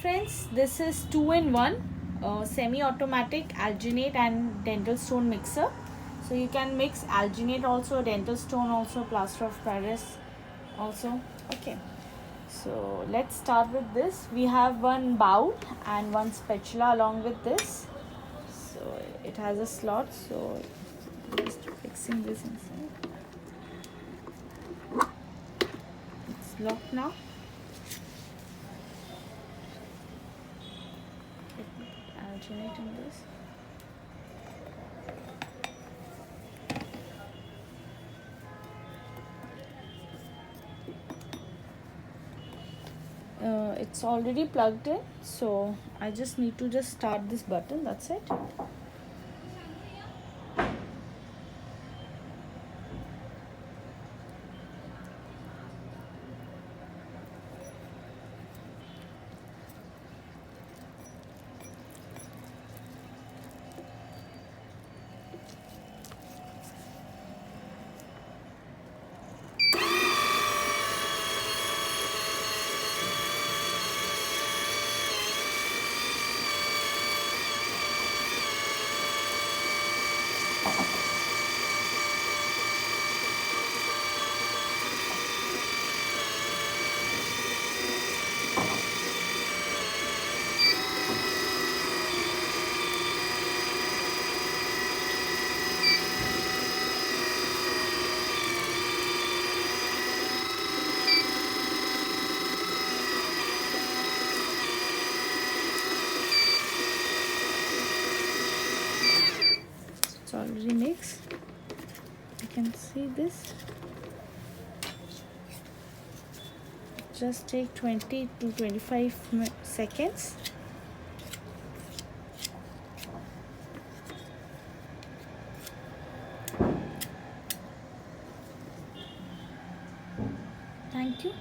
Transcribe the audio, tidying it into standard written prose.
friends, this is 2-in-1 semi-automatic alginate and dental stone mixer. So you can mix alginate also, dental stone also, plaster of Paris also. Okay, so let's start with this. We have one bowl and one spatula along with this. So it has a slot, so just fixing this inside. It's locked now. Alginate in this. It's already plugged in, so I just need to start this button, that's it. It's already mixed. You can see this. Just take 20 to 25 seconds. Thank you.